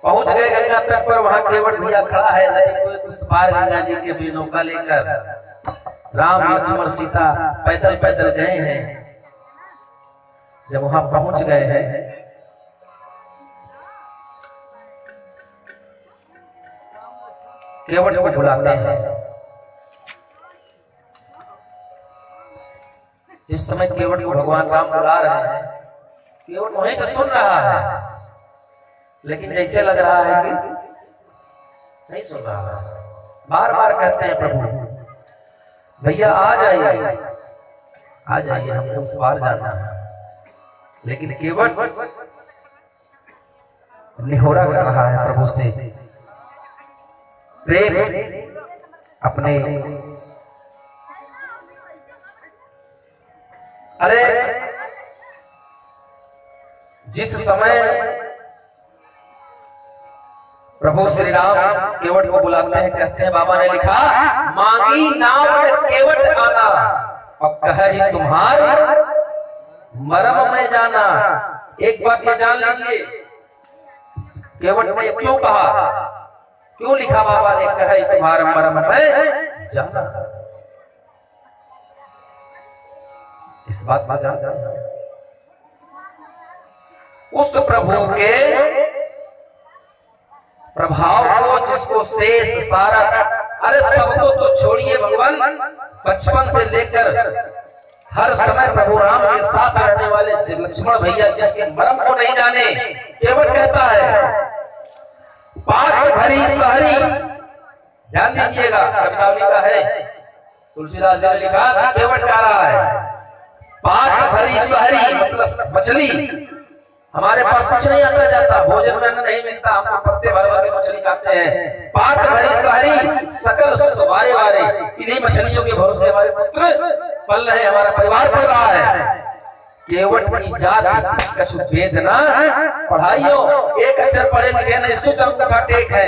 पहुंच गए गंगा तट पर। वहां केवट भैया खड़ा है नदी को उस पार गंगा जी के भी नौका लेकर। राम लक्ष्मण सीता पैदल पैदल गए हैं। जब वहां पहुंच गए हैं केवट को बुलाते हैं। जिस समय केवट को भगवान राम बुला रहे हैं केवट वहीं से सुन रहा है, लेकिन जैसे लग रहा है कि नहीं सुन रहा है। बार बार कहते हैं प्रभु भैया आ जाइए आ जाइए, हमको उस पार जाना है। लेकिन केवट निहोरा कर रहा है प्रभु से, प्रेम अपने। अरे जिस समय प्रभु श्री राम केवट को बुलाते हैं, कहते हैं बाबा ने लिखा मांगी नाम केवट आना और कहे तुम्हार मरम में जाना। एक बात ये जान लीजिए, केवट ने क्यों कहा, क्यों लिखा बाबा ने कहे तुम्हारा मरम में जाना। इस बात में जान उस प्रभु के प्रभाव को, जिसको शेष सारा, अरे सबको तो छोड़िए भगवान, बचपन से लेकर हर समय प्रभु राम के साथ रहने वाले लक्ष्मण भैया जिसके मरम को नहीं जाने। केवट कहता है पाठ भरी सहरी, ध्यान दीजिएगा कविता का है, तुलसीदास जी ने लिखा केवट गा रहा है पाठ भरी सहरी, मतलब मछली। हमारे पास कुछ नहीं आता जाता, भोजन में नहीं मिलता, हम तो पत्ते भर भर के मछली खाते हैं। पाठ भरी सहरी सकल सुख वारे वारे, इन्हीं मछलियों के भरोसे हमारे पुत्र पल रहे, हमारा परिवार पल रहा है। केवट की जात कछु भेद ना पढ़ाइयो, एक अक्षर पढ़े लिखे नहीं, शुद्ध अंगूठा टेक है।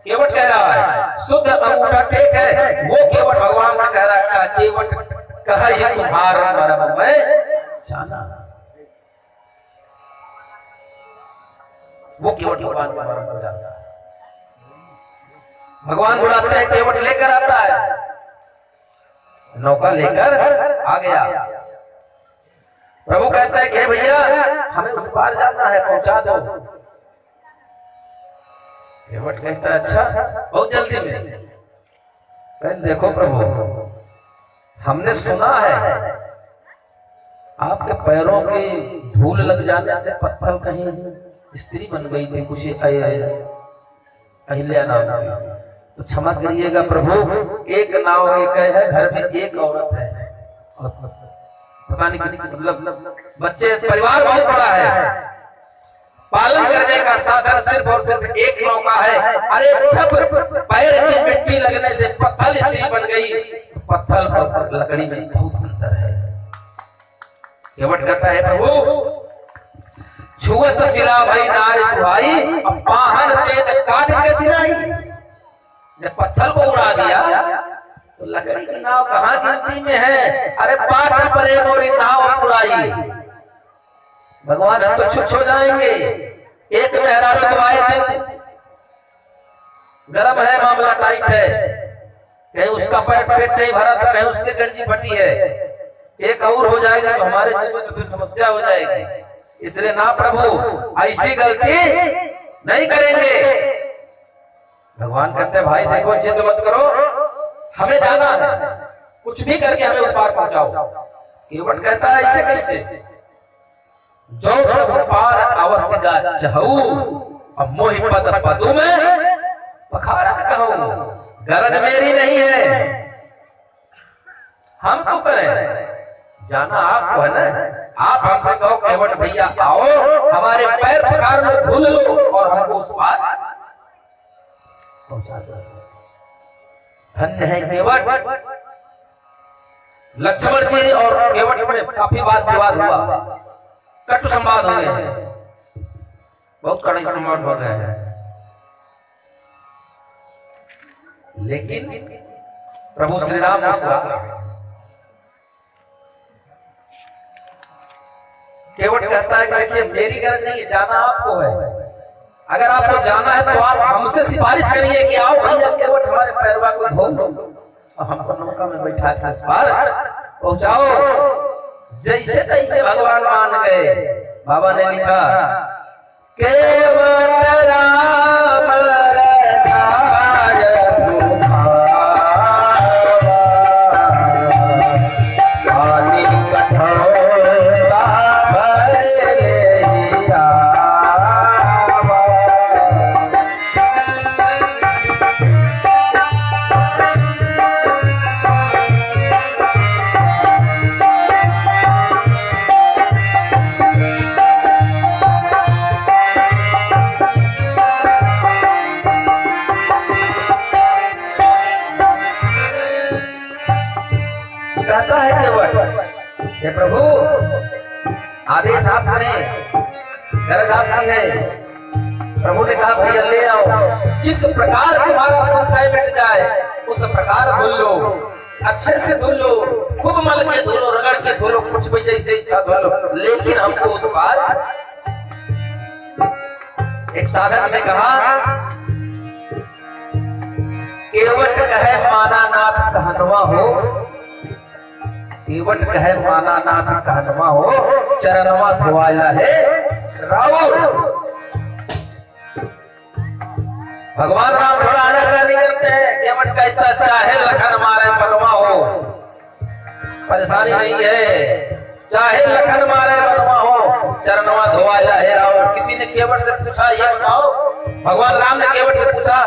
केवट कह रहा है शुद्ध अंगूठा टेक है, वो केवट भगवान से कह रहा है केवट कहे तुम्हारा मरम में जाना। वो केवट भगवान का मरम हो जाता है। भगवान बुलाते हैं, केवट लेकर आता है, नौका लेकर आ गया। प्रभु कहता है कि भैया हमें उस पार जाना है, पहुंचा दो। केवट कहता है अच्छा बहुत जल्दी में। देखो प्रभु हमने सुना है आपके पैरों के धूल लग जाने से पत्थर कहीं स्त्री बन गई थी, कुछ अहिल्या नाम की, तो क्षमा करिएगा प्रभु, एक नाव एक है, घर में एक औरत है, पता नहीं मतलब बच्चे, परिवार बहुत बड़ा है, पालन करने का साधन सिर्फ और सिर्फ एक नौका है। अरे जब पैर की मिट्टी लगने से पत्थर स्त्री बन गई, तो पत्थर और लकड़ी में बहुत अंतर है। केवट कहता है प्रभु छुअत शिला भई नार सुहाई, अब पाहन तेज काट के चिराई। जब पत्थर को उड़ा दिया तो लकड़ी की नाव कहाँ गिनती में है। अरे पाट परे मोरी नाव उड़ाई। भगवान हम तो छुप हो जाएंगे। एक मेहरारू तो आए थे, गरम है मामला टाइट है, कहीं उसका पेट नहीं भरा तो कहीं उसके गंजी फटी है, एक और हो जाएगा तो हमारे जीवन में तो फिर समस्या हो जाएगी। इसलिए ना प्रभु ऐसी गलती नहीं करेंगे। भगवान कहते हैं भाई देखो जिद मत करो, हमें जाना है, कुछ भी करके हमें उस पार पहुंचाओ। केवट कहता है ऐसे कैसे, जो प्रभु पार अवश्य गा चहू, अब मोहि पद पदु में पखारा कहूं, गरज मेरी नहीं है, हम तो करें, जाना आपको है ना। आप हमसे कहो केवट भैया आओ, हमारे पैर पखार में धुल लो और हमको उस पार पहुंचा दो। धन्य है केवट। लक्ष्मण जी और केवट में काफी वाद विवाद हुआ, कटु संवाद हुए हैं, बहुत कड़े संवाद हो गए हैं। लेकिन प्रभु श्री राम केवट कहता है कि देखिए मेरी गरज नहीं, जाना आपको है, अगर आपको जाना है तो आप हमसे सिफारिश करिए कि आओ भैया केवट हमारे पैरवा को धो और हमको नौका में बैठा के इस पार पहुंचाओ। जैसे तैसे भगवान मान गए। बाबा ने लिखा केवट राम रजाय सुभावा, पानी कठोरा भरे लिया। कहता है केवट हे प्रभु आदेश आप करें, गरज आपकी है। प्रभु ने कहा भैया ले आओ, जिस प्रकार तुम्हारा संशय मिट जाए उस प्रकार धुल लो, अच्छे से धुल लो, खूब मल के धुलो, रगड़ के धुलो, कुछ भी जैसे इच्छा धुलो, लेकिन हमको उस बार। एक साधक ने कहा केवट कहे माना नाथ कहनवा हो, केवट कहे माना नाथ कहनवा हो, चरणवा धोवाया है राउर। भगवान राम थोड़ा आनाकानी करते हैं। केवट कहता चाहे लखन मारे बनवा हो, परेशानी नहीं है, चाहे लखन मारे बनवा हो, चरणवा धोवाया है राउर। किसी ने केवट से पूछा ये बताओ, भगवान राम ने केवट से पूछा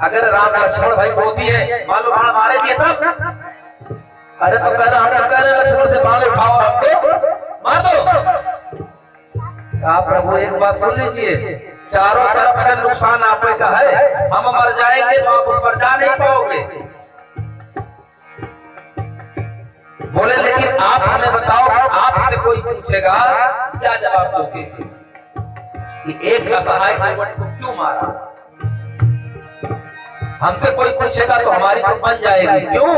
अगर राम लक्ष्मण भाई होती है मालूम बाण मारे दिए तब? अरे तो कह रहा लक्ष्मण से बाण उठाओ हमको मार दो। कहा प्रभु एक बात सुन लीजिए, चारों तरफ से नुकसान आप का है, हम मर जाएंगे तो आप उस पर जा नहीं पाओगे। बोले लेकिन आप हमें बताओ, आपसे कोई पूछेगा क्या जवाब दोगे कि एक असहाय केवट को क्यों मारा? हमसे कोई पूछेगा तो हमारी तो बन जाएगी। क्यों?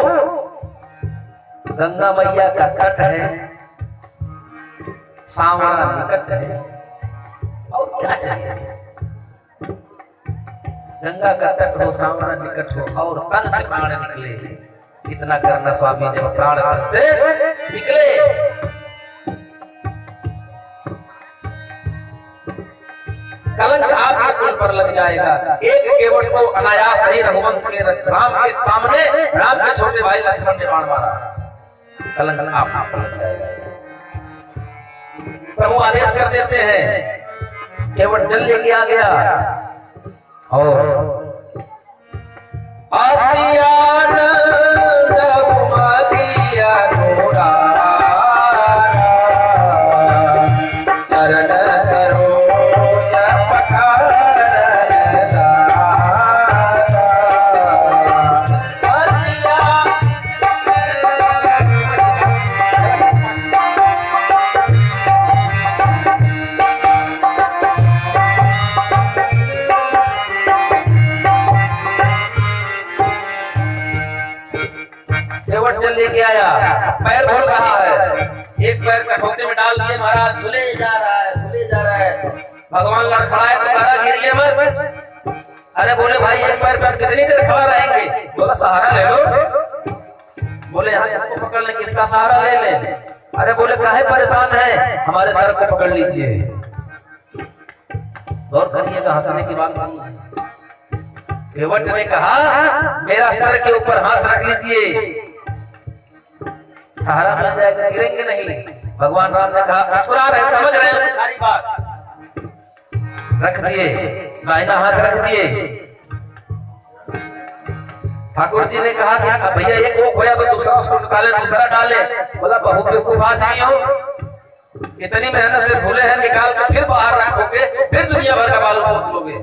गंगा मैया का तट है, सावरा निकट है, और क्या चाहिए? गंगा का तट हो, सावरा निकट हो और तन से प्राण निकले, इतना करना स्वामी जब प्राण तन से निकले। कलंक आपके कुल पर लग जाएगा। एक केवट को अनायास ही रघुवंश के राम के सामने राम के छोटे भाई लक्ष्मण ने बाण मारा, कलंक आप पर लग जाएगा। प्रभु आदेश कर देते हैं, केवट जल लेके आ गया और लेके आया, पैर धुल रहा है, एक पैर कठौते में डाल दिए, महाराज धुले जा रहा है, धुले जा रहा है। भगवान लड़खड़ाए तो कहा गिरिए मत। अरे बोले भाई एक पैर पर कितनी देर खड़ा रहेंगे? बोला सहारा ले लो। बोले यहाँ इसको पकड़ ले, किसका सहारा ले ले? अरे बोले काहे परेशान है, हमारे सर को पकड़ लीजिए। गौर करिएगा, हंसने की बात नहीं। केवट ने कहा मेरा सर के ऊपर हाथ रख लीजिए, सहारा मिल जाएगा, गिरेंगे नहीं। भगवान राम ने कहा मुस्कुरा रहे, समझ रहे हैं सारी बात। रख दिए, दाहिना हाथ रख दिए। ठाकुर जी ने कहा कि भैया एक वो खोया तो दूसरा उसको निकाले, दूसरा डाले। बोला बहु बेवकूफ आदमी हो, इतनी मेहनत से धुले हैं, निकाल के फिर बाहर रखोगे, फिर दुनिया भर का मालूम पोत लोगे,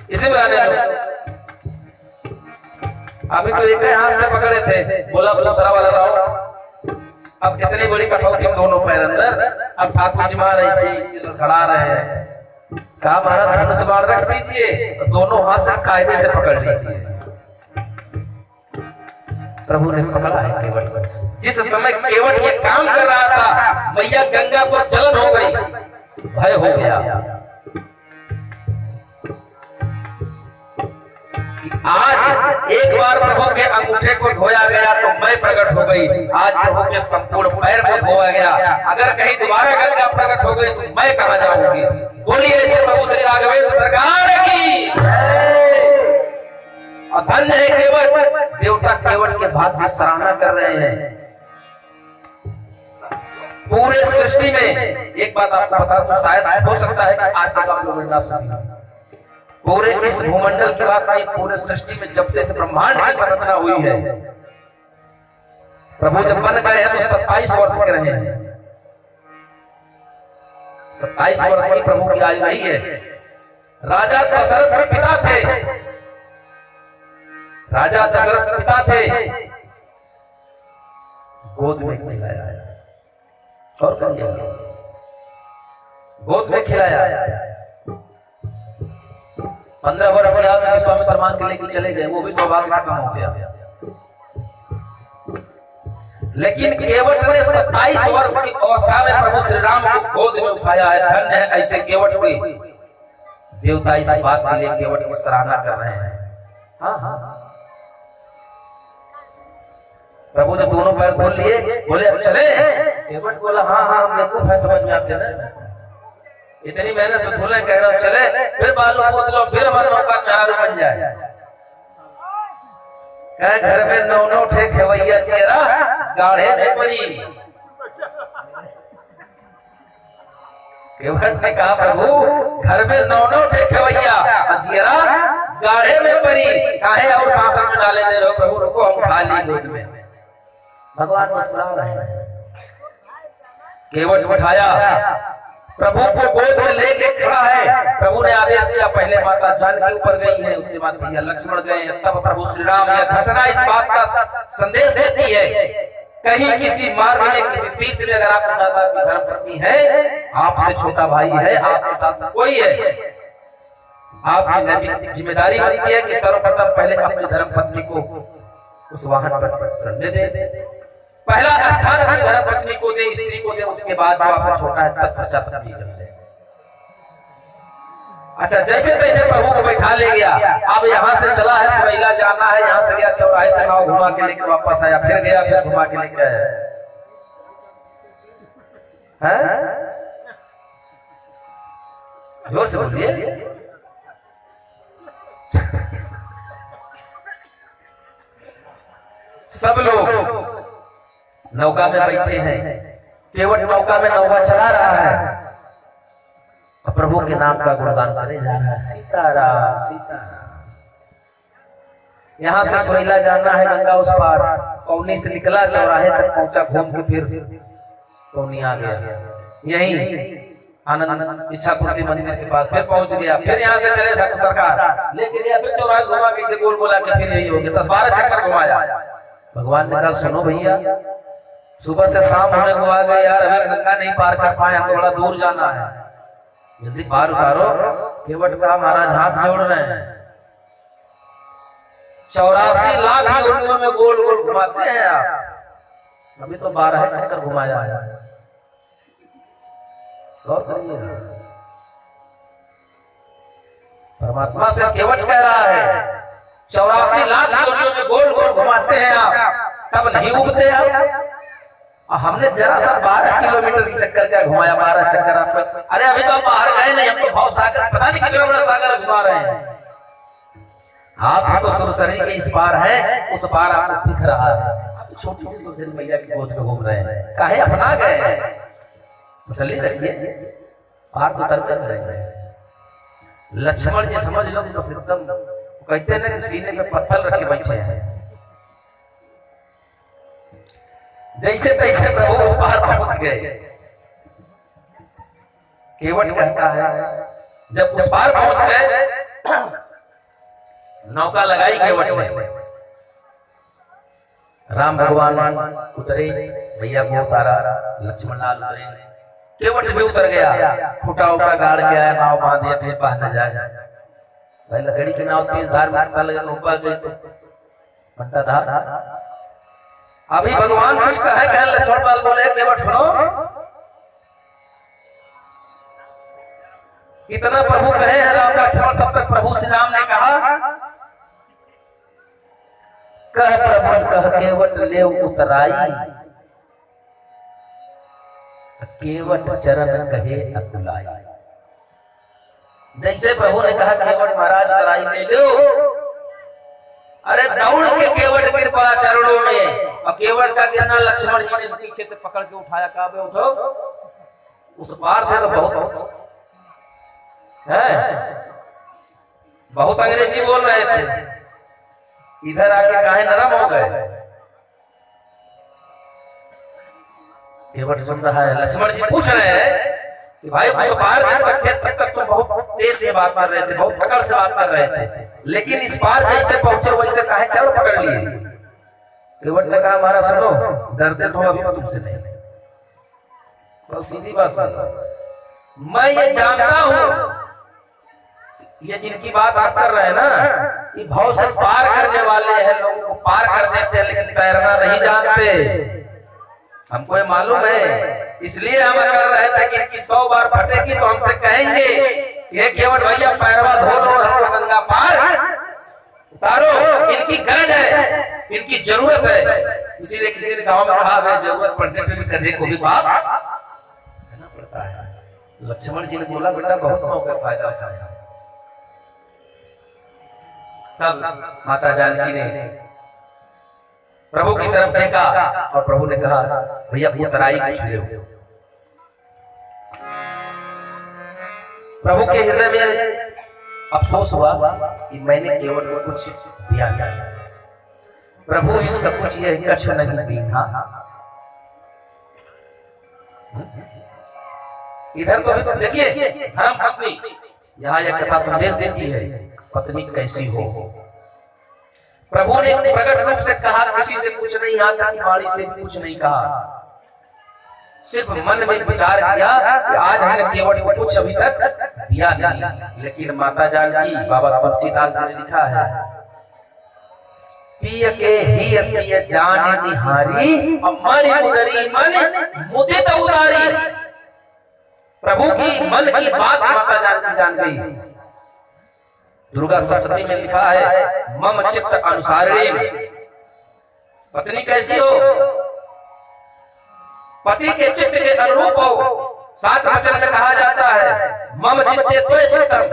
इसी में आने दो। अभी तो एक हाथ से पकड़े थे, बोला दूसरा वाला लाओ। अब इतनी बड़ी कठौती दोनों पैर अंदर, अब ठाकुर जी महाराज ऐसे खड़ा रहे हैं। कहा महाराज धनुष बाण रख दीजिए, तो दोनों हाथ से कायदे से पकड़ लीजिए। प्रभु ने पकड़ा है केवट को। जिस समय केवट ये काम कर रहा था, मैया गंगा को जलन हो गई, भय हो गया। आज एक बार प्रभु के अंगूठे को धोया गया तो मैं प्रकट हो गई, आज प्रभु के संपूर्ण पैर को धोया गया, अगर कहीं दोबारा गंगा प्रकट हो गई तो मैं कहां जाऊंगी। बोलिए ऐसे प्रभु श्री राघवेंद्र सरकार की। और धन्य है केवट, देवता केवट के भाग्य की सराहना कर रहे हैं। पूरे सृष्टि में एक बात आपको बता दूं, शायद हो सकता है कि आज तक आप लोगों ने ना सुनी, पूरे इस भूमंडल की बात नहीं, पूरे सृष्टि में जब से ब्रह्मांड की संरचना हुई है, प्रभु जब बन गए हैं तो 27 वर्ष के रहे हैं। 27 वर्ष की प्रभु की आयु नहीं है। राजा दशरथ के पिता थे, राजा दशरथ के पिता थे, गोद में खिलाया और गोद में खिलाया। 15 वर्ष के बाद विश्वामित्र मान के लेके चले गए, वो भी सौभाग्य का काम हो गया। लेकिन केवट ने 27 वर्ष की अवस्था में प्रभु श्री राम को गोद में उठाया है। धन्य है ऐसे केवट की। देवता इस बात के लिए केवट की सराहना कर रहे हैं। हाँ हाँ, प्रभु जब दोनों पैर खोल लिए, बोले अब चले, केवट बोला हाँ हाँ हम बेवकूफ है, समझ में आपके ना, इतनी मेहनत से खोले, कह रहा चले, फिर बालू पोत लो, फिर हमारा नौका मेहरारू बन जाए। कहे घर में 9 ठे खेवैया चेहरा गाढ़े में पड़ी। केवट ने कहा प्रभु घर में 9 ठे खेवैया चेहरा गाढ़े में पड़ी, काहे और सांसर में डाले दे रहे हो प्रभु, रुको हम खा ली गोद में। भगवान मुस्कुरा रहे हैं। केवट उठाया, प्रभु को गोद में लेके खड़ा है। प्रभु ने आदेश किया, पहले माता जानकी ऊपर गई है, उसके बाद भैया लक्ष्मण गए हैं, तब प्रभु श्री राम। यह घटना इस बात का संदेश देती है, कहीं किसी मार्ग में, किसी तीर्थ में अगर आपके साथ आपकी धर्मपत्नी है, आपसे छोटा भाई है, आपके साथ कोई है, आपकी नैतिक जिम्मेदारी बनती है कि सर्वप्रथम पहले अपनी धर्मपत्नी को उस वाहन पर चढ़ने दे। पहला स्थान अपनी धर्मपत्नी को दे, स्त्री को दे, उसके बाद जो आपसे छोटा है तत्पश्चात अपनी जगह दे। अच्छा, जैसे तैसे प्रभु को बैठा ले गया। अब यहाँ से चला है सुरैला जाना है, यहाँ से गया चौराहे से नाव घुमा के लेकर वापस आया, फिर गया, फिर घुमा के लेकर आया है। जोर से बोलिए। सब लोग नौका में बैठे हैं, केवट नौका में नौका चला रहा है, प्रभु के नाम का गुणगान करे जा रहा है, सीताराम सीताराम। यहाँ से सुरैला जाना है, गंगा उस पार, पौनी से निकला, चौराहे तक पहुंचा, घूम के फिर पौनी आ गया, यही आनंद इच्छापूर्ति मंदिर के पास फिर पहुंच गया, फिर यहाँ से चले सरकार लेके गया, फिर चौराहे घुमा के इसे गोल गोला के फिर यही हो गया, 10-12 चक्कर घुमाया। भगवान ने कहा सुनो भैया, सुबह से शाम होने को आ गए यार, अगर गंगा नहीं पार कर पाए, हमको बड़ा दूर जाना है, जल्दी पार उतारो। केवट का महाराज हाथ जोड़ रहे हैं, 84 लाख योनियों में गोल गोल घुमाते हैं आप, अभी तो 12 चक्कर घुमाया है। गौर करिए, परमात्मा से केवट कह रहा है 84 लाख योनियों में गोल गोल घुमाते हैं आप, तब नहीं उगते आप। हमने जरा सा 12 किलोमीटर की चक्कर क्या घुमाया, 12 चक्कर आपको। अरे अभी तो हम बाहर गए नहीं, हम तो भाव सागर, पता नहीं कितना बड़ा सागर घुमा रहे हैं। आप तो सुरसरी के इस पार है, उस पार आपको दिख रहा है, आप तो छोटी सी सुरसरी मैया की गोद में घूम रहे हैं, काहे अपना गए हैं। तसल्ली रखिए, पार तो तर कर रहे हैं। लक्ष्मण जी समझ लो तो एकदम कहते हैं ना, सीने पे पत्थर रखे बैठे हैं। जैसे तैसे प्रभु उस पार पहुंच गए। केवट कहता है जब उस पार पहुंच गए, नौका लगाई केवट ने, राम भगवान उतरे, भैया को उतारा, लक्ष्मण लाल उतरे, केवट भी उतर गया, खूटा उटा गाड़ के आया, नाव बांध दिया, कहीं बह न जाए। भाई लकड़ी की नाव तेज धार मारता लगा, ऊपर गई तो पट्टा धार। अभी भगवान कुछ कहे, कहे लक्ष्मण लाल बोले केवट सुनो, कितना प्रभु कहे हैं राम लक्ष्मण, तब तक प्रभु श्री राम ने कहा कह प्रभु कह केवट ले उतराई, केवट चरण कहे अकुलाई। जैसे प्रभु ने कहा केवट महाराज उतराई ले लो, अरे दौड़ के केवट गिर पड़ा चरणों में, और केवट का गिरना लक्ष्मण जी ने पीछे से पकड़ के उठाया, कहा बे उठो। उस पार थे तो बहुत है, बहुत अंग्रेजी बोल रहे थे, इधर आके काहे नरम हो गए। केवट सुन रहा है, लक्ष्मण जी पूछ रहे हैं कि भाई उस पार तक थे तब तक तुम बहुत तेज से बात कर रहे थे, बहुत अकड़ से बात कर रहे थे, लेकिन इस पार जैसे पहुंचे वैसे काहे चरण पकड़ लिए। केवट ने कहा हमारा सुनो, डरते तो अभी तुमसे नहीं, तो सीधी बात, मैं ये जानता हूं ये जिनकी बात आप कर रहे हैं ना, ये भाव से पार करने वाले हैं, लोगों को पार कर देते हैं, लेकिन तैरना नहीं जानते, हमको ये मालूम है। इसलिए हम कर रहे थे कि इनकी 100 बार फटेगी तो हमसे कहेंगे ये केवट भैया पैरवा धो लो और हमको गंगा पार उतारो, इनकी गरज है, इनकी जरूरत है। इसीलिए किसी ने गांव में कहा है जरूरत पड़ने पे भी गधे को भी बाप कहना पड़ता है। लक्ष्मण जी ने बोला बेटा बहुत मौका फायदा उठाया। तब माता जानकी ने प्रभु की तरफ देखा और प्रभु ने कहा भैया उतराई कुछ ले। प्रभु के हृदय में अफसोस हुआ कि मैंने केवट को कुछ दिया नहीं। प्रभु इस सब कुछ ये कछ नहीं दीखा। इधर तो देखिए धर्म पत्नी यहाँ यह कथा संदेश देती है, पत्नी कैसी हो। प्रभु ने प्रकट रूप से कहा, किसी से कुछ नहीं आता, कि वाणी से भी कुछ नहीं कहा, सिर्फ मन में विचार किया कि आज हमने केवट को कुछ अभी तक दिया नहीं। लेकिन माता जानकी, बाबा तुलसीदास ने लिखा है, पिय के ही असिय जान निहारी और मन मुदरी मन मुदित उदारी। प्रभु की मन की बात माता जानकी जान गई। दुर्गा सप्तमी में लिखा है, मम चित्त अनुसारिणी। पत्नी कैसी हो? पति के चित्त के अनुरूप हो। 7 वचन में कहा जाता है मम चित्ते त्वय चित्तम।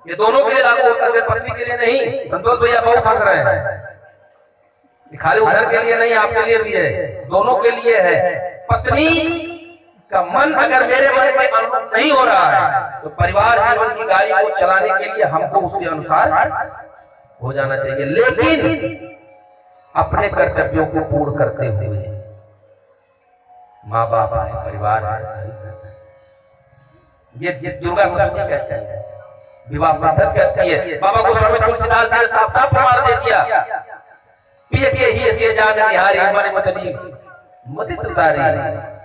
ये दोनों के लिए लागू होता है, पत्नी के लिए नहीं। संतोष भैया बहुत हंस रहे हैं, खाली उधर के लिए नहीं, आपके लिए भी है, दोनों के लिए है। पत्नी का मन अगर मेरे मन के अनुरूप नहीं हो रहा है तो परिवार जीवन की गाड़ी को चलाने के लिए हमको उसके अनुसार हो जाना चाहिए, लेकिन अपने कर्तव्यों को पूर्ण करते हुए। माँ बाप है, परिवार है, ये दुर्गा सप्तमी कहते हैं, विवाह पद्धत कहती है। बाबा गोस्वामी तुलसीदास ने साफ साफ प्रमाण दे दिया, पिय के ही ऐसी जान निहारी मन मदनी मुदित उदारी।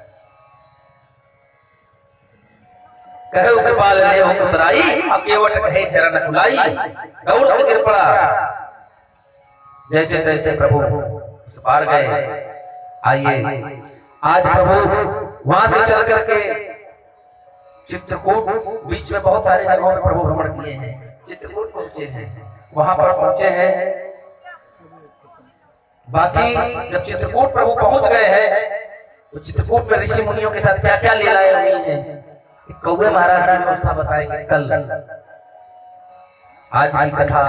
कहे उतरपाल ले हो उतराई, केवट कहे चरण खुलाई। दौड़ के गिर पड़ा। जैसे तैसे प्रभु उस पार गए। आइए आज प्रभु वहां से चल करके चित्रकूट, बीच में बहुत सारे जगहों में प्रभु भ्रमण किए हैं, चित्रकूट पहुंचे हैं, वहां पर पहुंचे हैं। बाकी जब चित्रकूट प्रभु पहुंच गए हैं तो चित्रकूट में ऋषि मुनियों के साथ क्या क्या लीलाएं हुई हैं, कौवे महाराज की व्यवस्था बताएंगे कल। आज की कथा